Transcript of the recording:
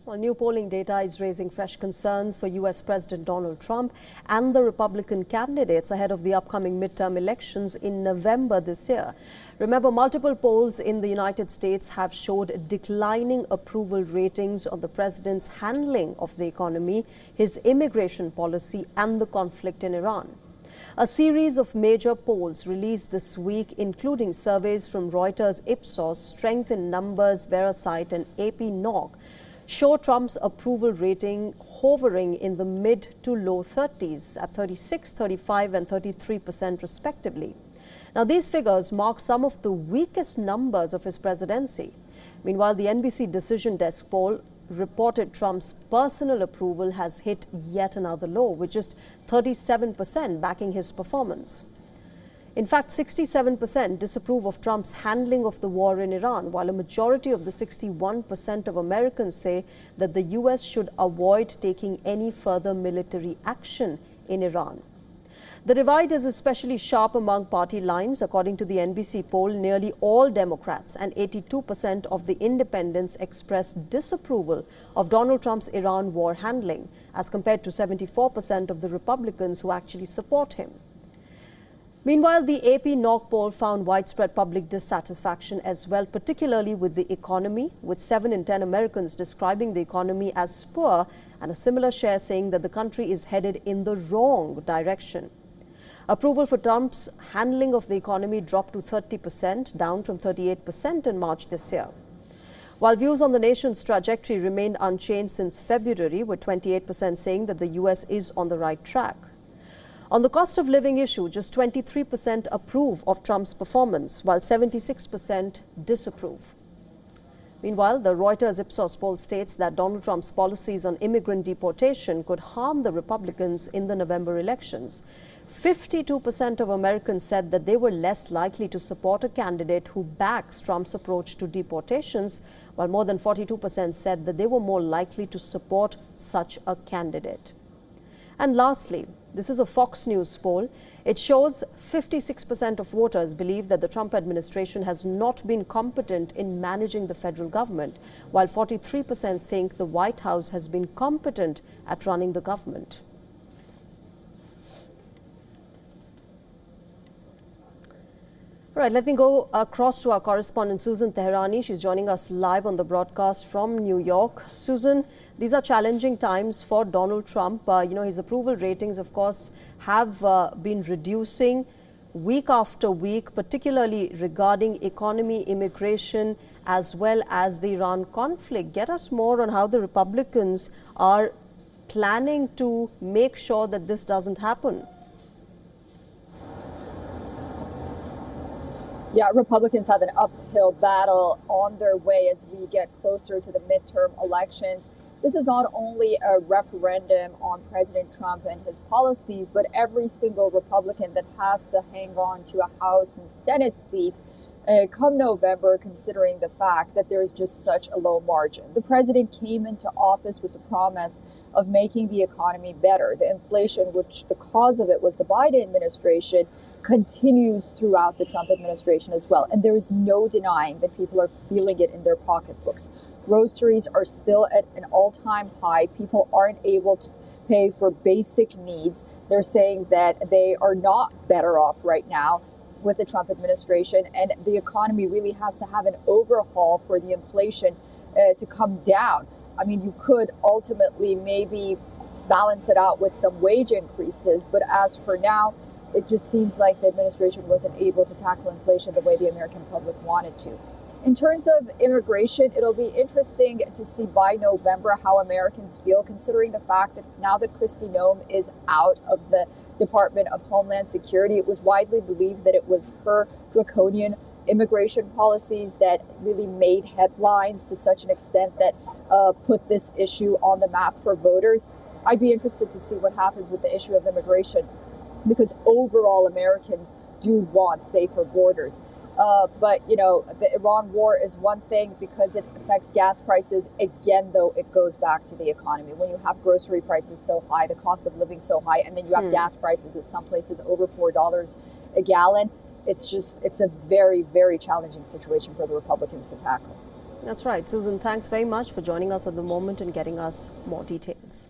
Well, new polling data is raising fresh concerns for U.S. President Donald Trump and the Republican candidates ahead of the upcoming midterm elections in November this year. Remember, multiple polls in the United States have showed declining approval ratings on the president's handling of the economy, his immigration policy, and the conflict in Iran. A series of major polls released this week, including surveys from Reuters, Ipsos, Strength in Numbers, Verisight, and AP-NOC, show Trump's approval rating hovering in the mid to low 30s at 36, 35, and 33% respectively. Now, these figures mark some of the weakest numbers of his presidency. Meanwhile, the NBC Decision Desk poll reported Trump's personal approval has hit yet another low, with just 37% backing his performance. In fact, 67% disapprove of Trump's handling of the war in Iran, while a majority of the 61% of Americans say that the U.S. should avoid taking any further military action in Iran. The divide is especially sharp among party lines. According to the NBC poll, nearly all Democrats and 82% of the independents expressed disapproval of Donald Trump's Iran war handling, as compared to 74% of the Republicans who actually support him. Meanwhile, the AP-NOC poll found widespread public dissatisfaction as well, particularly with the economy, with 7 in 10 Americans describing the economy as poor and a similar share saying that the country is headed in the wrong direction. Approval for Trump's handling of the economy dropped to 30%, down from 38% in March this year. While views on the nation's trajectory remained unchanged since February, with 28% saying that the U.S. is on the right track. On the cost of living issue, just 23% approve of Trump's performance, while 76% disapprove. Meanwhile, the Reuters Ipsos poll states that Donald Trump's policies on immigrant deportation could harm the Republicans in the November elections. 52% of Americans said that they were less likely to support a candidate who backs Trump's approach to deportations, while more than 42% said that they were more likely to support such a candidate. And lastly, this is a Fox News poll. It shows 56% of voters believe that the Trump administration has not been competent in managing the federal government, while 43% think the White House has been competent at running the government. All right, let me go across to our correspondent, Susan Teherani. She's joining us live on the broadcast from New York. Susan, these are challenging times for Donald Trump. His approval ratings, of course, have been reducing week after week, particularly regarding economy, immigration, as well as the Iran conflict. Get us more on how the Republicans are planning to make sure that this doesn't happen. Yeah, Republicans have an uphill battle on their way as we get closer to the midterm elections. This is not only a referendum on President Trump and his policies, but every single Republican that has to hang on to a House and Senate seat come November, considering the fact that there is just such a low margin. The president came into office with the promise of making the economy better. The inflation, which the cause of it was the Biden administration, continues throughout the Trump administration as well. And there is no denying that people are feeling it in their pocketbooks. Groceries are still at an all-time high. People aren't able to pay for basic needs. They're saying that they are not better off right now with the Trump administration, and the economy really has to have an overhaul for the inflation to come down. I mean, you could ultimately maybe balance it out with some wage increases, but as for now, it just seems like the administration wasn't able to tackle inflation the way the American public wanted to. In terms of immigration, it'll be interesting to see by November how Americans feel, considering the fact that now that Kristi Noem is out of the Department of Homeland Security, it was widely believed that it was her draconian immigration policies that really made headlines to such an extent that put this issue on the map for voters. I'd be interested to see what happens with the issue of immigration, because overall Americans do want safer borders. But, the Iran war is one thing because it affects gas prices. Again, though, it goes back to the economy. When you have grocery prices so high, the cost of living so high, and then you have gas prices at some places over $4 a gallon, it's a very, very challenging situation for the Republicans to tackle. That's right. Susan, thanks very much for joining us at the moment and getting us more details.